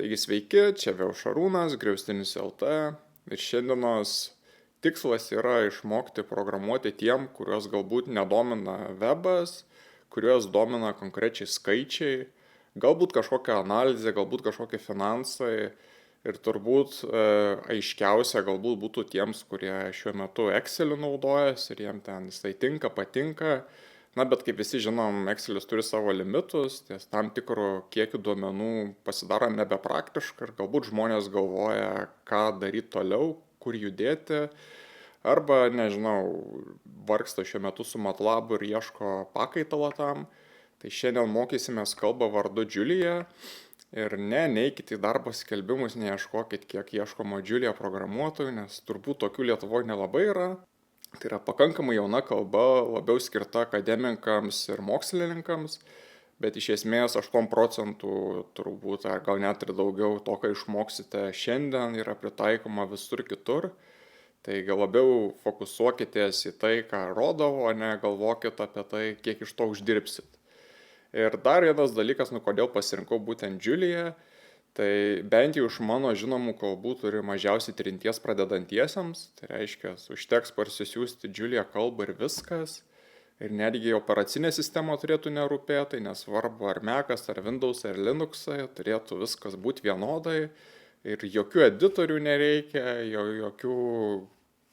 Taigi sveiki, čia vėl Šarūnas, Griaustinis LT ir šiandienos tikslas yra išmokti programuoti tiem, kuriuos galbūt nedomina webas, kuriuos domina konkrečiai skaičiai, galbūt kažkokia analizė, galbūt kažkokie finansai ir turbūt aiškiausia galbūt būtų tiems, kurie šiuo metu Excel'u naudojasi ir jiem ten jisai tinka, patinka. Na, bet kaip visi žinom, Excelis turi savo limitus, ties tam tikro kiekių duomenų pasidaro nebepraktiška ir galbūt žmonės galvoja, ką daryti toliau, kur judėti, arba, nežinau, vargsta šiuo metu su MATLABu ir ieško pakaitalo tam. Tai šiandien mokysimės kalbą vardu Julia ir neikite į darbo skelbimus, neieškokit, kiek ieškoma Julia programuotojų, nes turbūt tokių Lietuvoje nelabai yra. Tai yra pakankamai jauna kalba, labiau skirta akademikams ir mokslininkams, bet iš esmės 8% turbūt, ar gal net ir daugiau to, ką išmoksite šiandien, yra pritaikoma visur kitur. Tai gal labiau fokusuokitės į tai, ką rodau, o ne galvokit apie tai, kiek iš to uždirbsit. Ir dar vienas dalykas, kodėl pasirinkau būtent Julia. Tai bent jau iš mano žinomų kalbų turi mažiausiai trinties pradedantiesiems, tai reiškia, užteks parsisiųsti Julia kalbą ir viskas, ir netgi operacinė sistema turėtų nerūpėti, nesvarbu ar Mac'as, ar Windows, ar Linux'ai, turėtų viskas būti vienodai, ir jokių editorių nereikia, jokių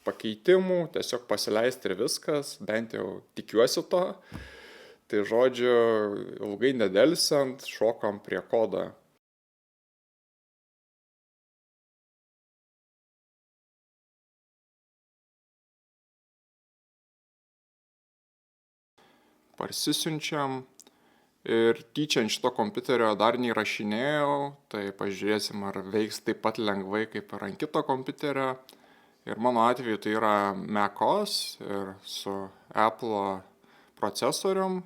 pakeitimų, tiesiog pasileisti ir viskas, bent jau tikiuosi to. Tai žodžiu, ilgai nedelsiant, šokam prie kodo. Parsisiunčiam ir tyčia ant šito kompiuterio dar neįrašinėjau, tai pažiūrėsim, ar veiks taip pat lengvai kaip ir ant kito kompiuterio. Ir mano atveju tai yra MacOS ir su Apple procesorium.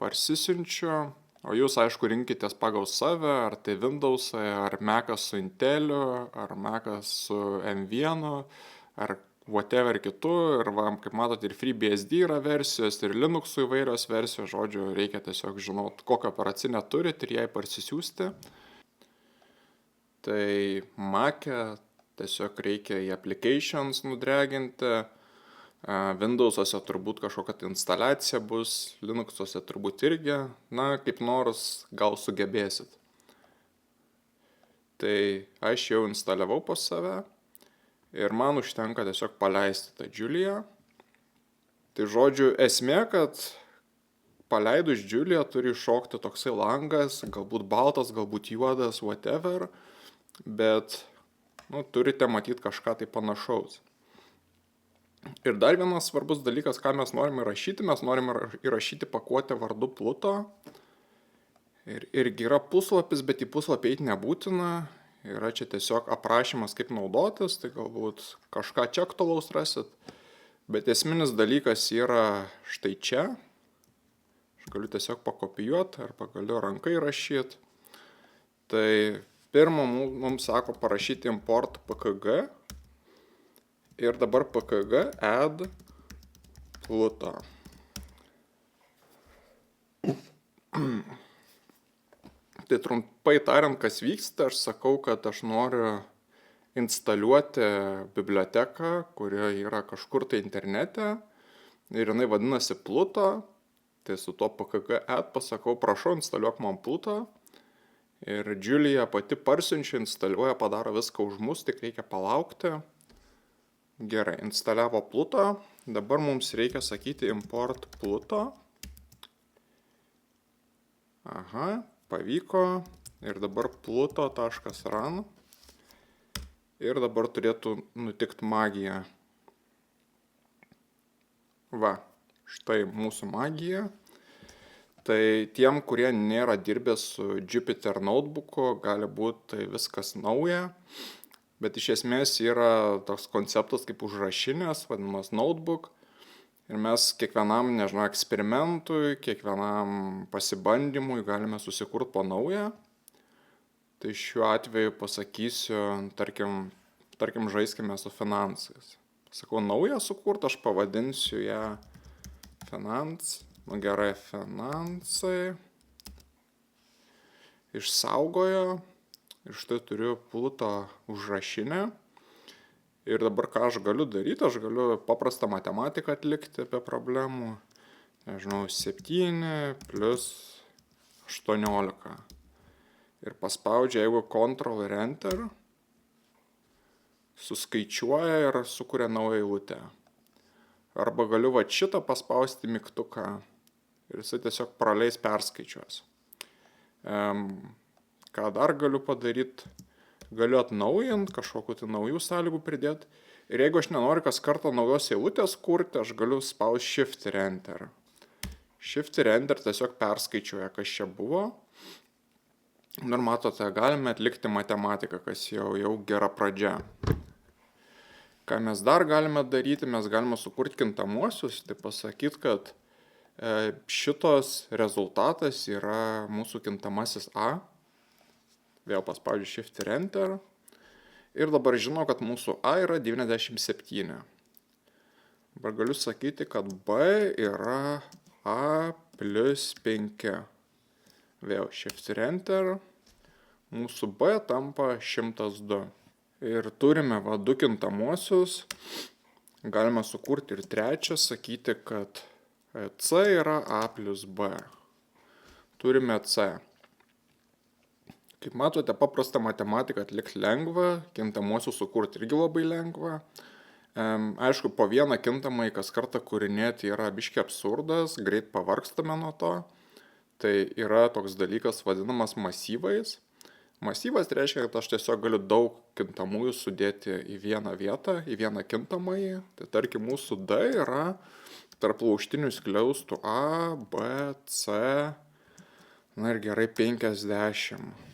Parsisiunčiu, o jūs aišku rinkitės pagal save, ar tai Windows'ai, ar Mac'as su Intel'u, ar Mac'as su M1, ar whatever kitų, ir kaip matot, ir FreeBSD yra versijos, ir Linux'ų įvairios versijos, žodžiu, reikia tiesiog žinot, kokią operacinę turit ir jai parsisiųsti. Tai Mac'e tiesiog reikia į applications nudreginti, Windows'uose turbūt kažkokia instaliacija bus, Linux'uose turbūt irgi, na, kaip nors gal sugebėsit. Tai aš jau instaliavau pas save. Ir man užtenka tiesiog paleisti tą Julia. Tai žodžiu, esmė, kad paleidus Julia turi iššokti toksai langas, galbūt baltas, galbūt juodas, whatever, bet turite matyti kažką tai panašaus. Ir dar vienas svarbus dalykas, ką mes norime įrašyti, mes norime įrašyti pakuotę vardu Pluto. Irgi yra puslapis, bet į puslapį eiti nebūtina. Yra čia tiesiog aprašymas, kaip naudotis, tai galbūt kažką čia aktualaus rasit. Bet esminis dalykas yra štai čia. Aš galiu tiesiog pakopijuoti arba galiu rankai rašyti. Tai pirmą mums sako parašyti import pkg. Ir dabar pkg add Pluto. Tai trumpai tariant, kas vyksta, aš sakau, kad aš noriu instaliuoti biblioteką, kuri yra kažkur tai internete ir jinai vadinasi Pluto. Tai su to pkg add pasakau, prašau, instaliuok man Pluto. Ir Julia pati parsiunčia, instaliuoja, padaro viską už mus, tik reikia palaukti. Gerai, instaliavo Pluto. Dabar mums reikia sakyti import Pluto. Aha. Pavyko ir dabar pluto.run ir dabar turėtų nutikti magija. Va, štai mūsų magija. Tai tiem, kurie nėra dirbę su Jupyter Notebook'u, gali būti tai viskas nauja, bet iš esmės yra toks konceptas kaip užrašinės, vadinamas notebook. Ir mes kiekvienam, eksperimentui, kiekvienam pasibandymui galime susikurti po naują. Tai šiuo atveju pasakysiu, tarkim žaiskime su finansais. Sakau, naują sukurti, aš pavadinsiu ją gerai, finansai. Išsaugojo Ir štai turiu pulto užrašinę. Ir dabar ką aš galiu daryti, aš galiu paprastą matematiką atlikti apie problemų. Nežinau, 7 plus 18. Ir paspaudžia, jeigu Ctrl ir Enter, suskaičiuoja ir sukuria naują eilutę. Arba galiu va šitą paspausti mygtuką ir jisai tiesiog praleis perskaičiuos. Ką dar galiu padaryti? Galiu atnaujinti, kažkokiu tai naujų sąlygų pridėti. Ir jeigu aš nenoriu kas kartą naujos eilutės kurti, aš galiu spausti Shift ir Enter. Shift ir Enter tiesiog perskaičiuoja, kas čia buvo. Ir matote, galime atlikti matematiką, kas jau gera pradžia. Ką mes dar galime daryti, mes galime sukurti kintamuosius, tai pasakyti, kad šitos rezultatas yra mūsų kintamasis A. Vėl paspaudžiu Shift ir Enter. Ir dabar žinau, kad mūsų A yra 97. Dabar galiu sakyti, kad B yra A plus 5. Vėl Shift ir Enter. Mūsų B tampa 102. Ir turime du kintamuosius. Galima sukurti ir trečią, sakyti, kad C yra A plus B. Turime C. Kaip matote, paprastą matematiką atlikti lengva, kintamuosius sukurti irgi labai lengva. Aišku, po vieną kintamąjį kas kartą kūrinėti yra biški absurdas, greit pavargstame nuo to. Tai yra toks dalykas vadinamas masyvais. Masyvas reiškia, kad aš tiesiog galiu daug kintamųjų sudėti į vieną vietą, į vieną kintamąjį. Tai tarkim, mūsų D yra tarp laužtinių skliaustų A, B, C, na ir gerai 50.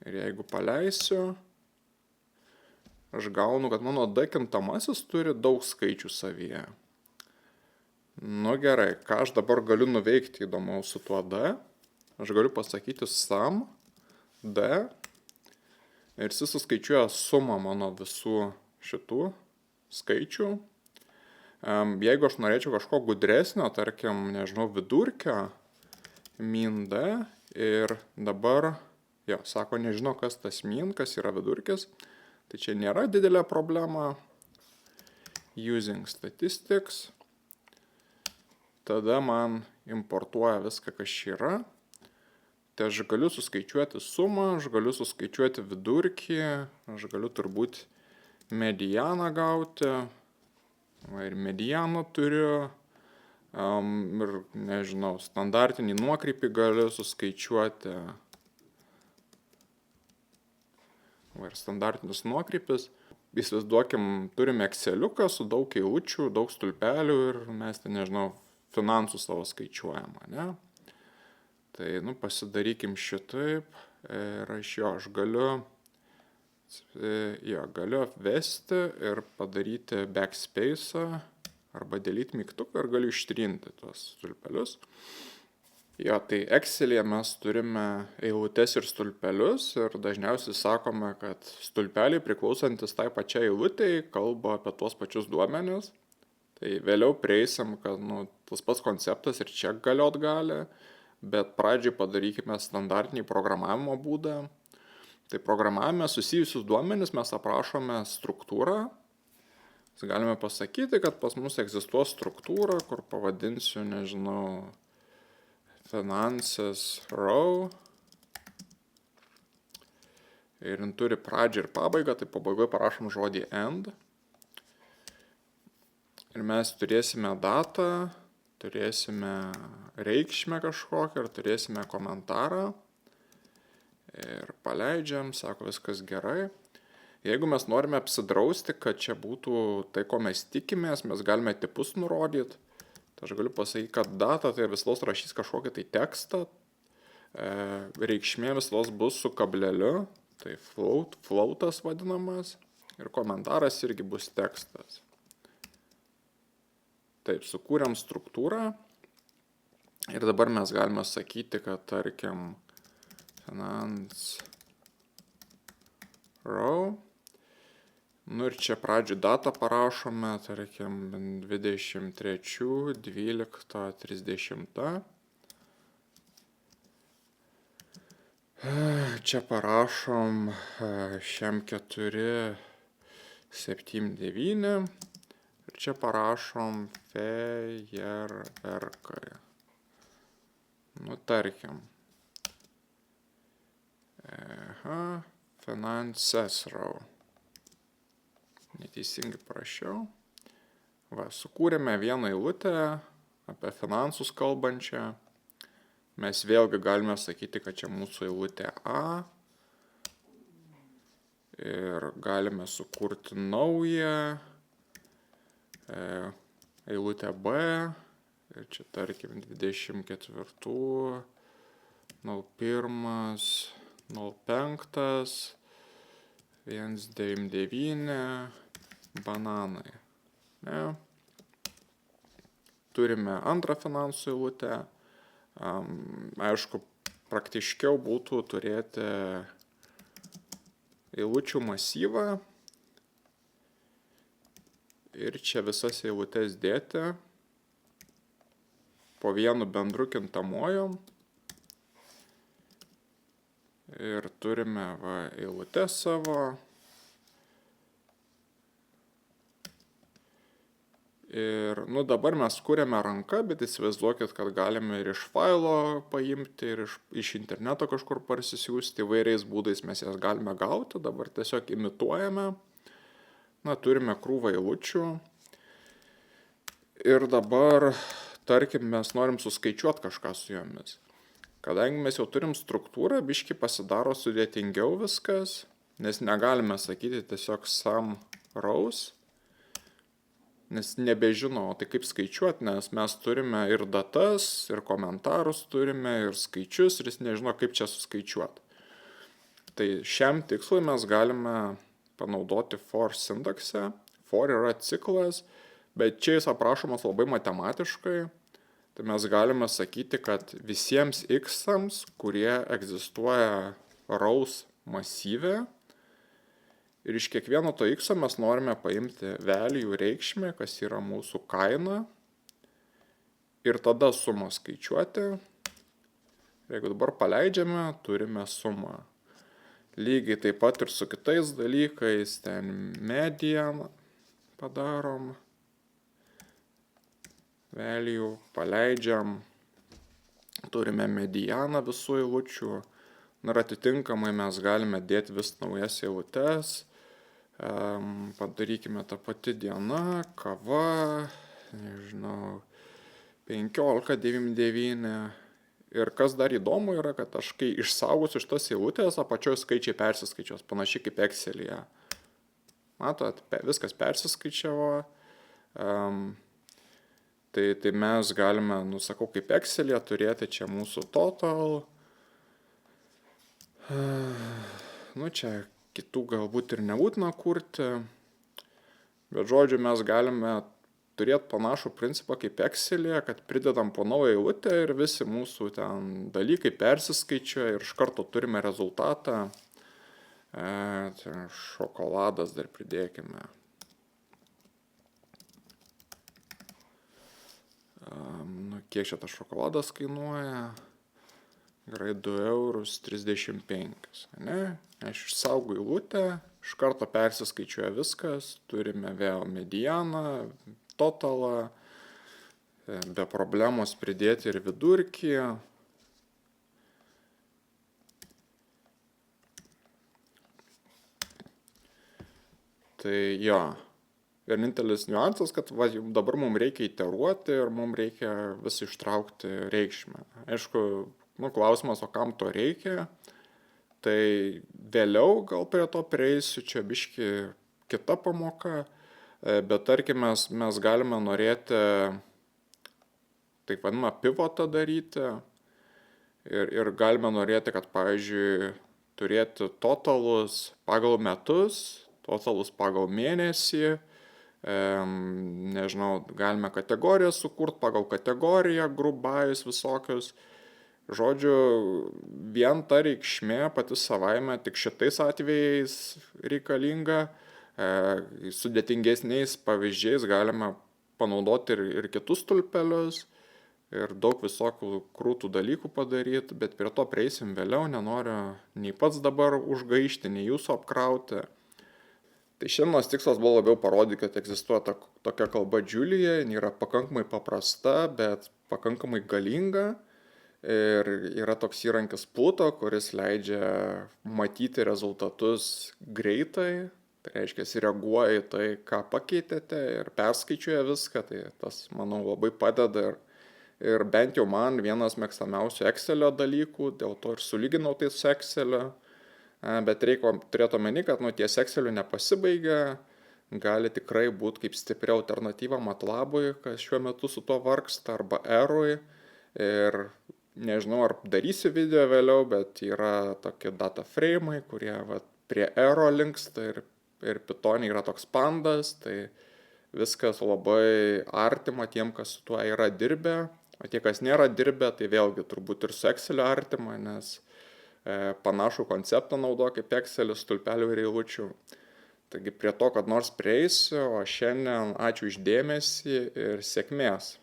Ir jeigu paleisiu, aš gaunu, kad mano D kintamasis turi daug skaičių savyje. Nu gerai, ką aš dabar galiu nuveikti įdomaus su tuo D? Aš galiu pasakyti sum D ir jis suskaičiuoja sumą mano visų šitų skaičių. Jeigu aš norėčiau kažko gudresnio, tarkim, nežinau, vidurkio, min D ir dabar, sako, nežinau, kas tas min, kas yra vidurkis, tai čia nėra didelė problema. Using statistics. Tada man importuoja viską, kas čia yra. Tai aš galiu suskaičiuoti sumą, aš galiu suskaičiuoti vidurkį, aš galiu turbūt medianą gauti. Ir medianą turiu. Ir, nežinau, standartinį nuokrypį galiu suskaičiuoti. Ir standartinis nuokrypis. Įsivaizduokim, turime Exceliuką su daug eilučių, daug stulpelių ir mes, nežinau, finansų savo skaičiuojam, ne? Tai, pasidarykim šitaip ir aš galiu apvesti ir padaryti backspace'ą arba delete mygtuką ir galiu ištrinti tuos stulpelius. Tai Excel'e mes turime eilutes ir stulpelius ir dažniausiai sakome, kad stulpeliai priklausantis tai pačiai eilutei kalba apie tuos pačius duomenis. Tai vėliau prieisim, kad tas pats konceptas ir čia galiot gali, bet pradžiai padarykime standartinį programavimo būdą. Tai programavime susijusius duomenis mes aprašome struktūrą. Galime pasakyti, kad pas mus egzistuoja struktūra, kur pavadinsiu, nežinau, finances row. Ir jin turi pradžią ir pabaigą, tai pabaigoje parašom žodį end. Ir mes turėsime datą, turėsime reikšmę kažkokią ir turėsime komentarą. Ir paleidžiam, sako viskas gerai. Jeigu mes norime apsidrausti, kad čia būtų tai, ko mes tikimės, mes galime tipus nurodyti. Tai aš galiu pasakyti, kad data tai vislos rašys kažkokį tai tekstą. Reikšmė vislos bus su kableliu, tai floatas vadinamas. Ir komentaras irgi bus tekstas. Taip, sukūrėm struktūrą. Ir dabar mes galime sakyti, kad tarkim finance row. Ir čia pradžių datą parašome, tarkim, 23.12.30. Čia parašom šiam 4, 7, 9 ir čia parašom fejerverkai. Nu, tarkim. Finanses rau. Neteisingai parašiau. Va, sukūrėme vieną eilutę apie finansus kalbančią. Mes vėlgi galime sakyti, kad čia mūsų eilutė A. Ir galime sukurti naują eilutę B. Ir čia tarkim 24, 01, 05, 199 bananai. Ne? Turime antrą finansų eilutę. Aišku, praktiškiau būtų turėti eilučių masyvą ir čia visas eilutes dėti po vienu bendru kintamuoju. Ir turime eilutes savo. Ir dabar mes kūrėme ranka, bet įsivaizduokit, kad galime ir iš failo paimti, ir iš interneto kažkur parsisiųsti, įvairiais būdais mes jas galime gauti, dabar tiesiog imituojame. Turime krūvą eilučių. Ir dabar, tarkim, mes norim suskaičiuoti kažką su jomis. Kadangi mes jau turim struktūrą, biškį pasidaro sudėtingiau viskas, nes negalime sakyti tiesiog sum rows, nes nebežino, tai kaip skaičiuoti, nes mes turime ir datas, ir komentarus turime, ir skaičius, ir jis nežino, kaip čia suskaičiuoti. Tai šiam tikslui mes galime panaudoti for sintaksę. For yra ciklas, bet čia jis aprašomas labai matematiškai. Tai mes galime sakyti, kad visiems x-ams, kurie egzistuoja rows masyve, ir iš kiekvieno to x mes norime paimti value reikšmę, kas yra mūsų kaina, ir tada sumą skaičiuoti. Jeigu dabar paleidžiame, turime sumą. Lygiai taip pat ir su kitais dalykais, ten median padarom, value paleidžiam, turime medianą visų eilučių, ir atitinkamai mes galime dėti vis naujas eilutes. Padarykime tą pati diena, kava, nežinau, 15,99. Ir kas dar įdomu yra, kad aš kai išsaugosiu šitas eilutės, apačioj skaičiai persiskaičiuos, panašiai kaip Excel'yje. Matot, viskas persiskaičiavo. Tai mes galime, sakau, kaip Excel'yje turėti čia mūsų total. Čia kitų galbūt ir nebūtina kurti, bet žodžiu mes galime turėti panašų principą kaip Excel'yje, kad pridedam po naują eilutę ir visi mūsų ten dalykai persiskaičiuoja ir iš karto turime rezultatą. Šokoladas dar pridėkime. Kiek čia tas šokoladas kainuoja? Gerai, 2,35 €. Ne? Aš išsaugu eilutę, iš karto persiskaičiuoja viskas, turime vėl medianą, totalą, be problemos pridėti ir vidurkį. Tai jo, vienintelis niuansas, kad dabar mums reikia iteruoti ir mums reikia vis ištraukti reikšmę. Aišku, klausimas, o kam to reikia? Tai vėliau gal prie to prieisiu, čia biški kita pamoka, bet tarkim mes galime norėti taip vadinamą pivotą daryti ir galime norėti, kad pavyzdžiui turėti totalus pagal metus, totalus pagal mėnesį, nežinau, galime kategoriją sukurti pagal kategoriją, group bys visokius. Žodžiu, vien ta reikšmė pati savaime tik šitais atvejais reikalinga. Sudėtingesniais pavyzdžiais galime panaudoti ir kitus stulpelius. ir daug visokių krūtų dalykų padaryti, bet prie to prieisim vėliau, nenoriu nei pats dabar užgaišti, nei jūsų apkrauti. Tai šiandienos tikslas buvo labiau parodyti, kad egzistuoja tokia kalba Julia, jin yra pakankamai paprasta, bet pakankamai galinga. Ir yra toks įrankis Pluto, kuris leidžia matyti rezultatus greitai. Tai reiškia, jis reaguoja į tai, ką pakeitėte ir perskaičiuoja viską. Tai tas, manau, labai padeda. Ir bent jau man vienas mėgstamiausių Excelio dalykų, dėl to ir sulyginau tai su Exceliu. Bet reikia turėti omeny, kad ties Exceliu nepasibaigia, gali tikrai būti kaip stipri alternatyva MATLAB'ui, kas šiuo metu su tuo vargsta, arba R'ui. Ir nežinau, ar darysiu video vėliau, bet yra tokie data frame'ai, kurie prie R'o linksta ir Python'e yra toks pandas, tai viskas labai artima tiem, kas su tuo yra dirbę. O tie, kas nėra dirbę, tai vėlgi turbūt ir su Exceliu artima, nes panašų konceptą naudoja kaip Excelis, stulpelių ir eilučių. Taigi prie to, kad nors prieisiu, o šiandien ačiū už dėmesį ir sėkmės.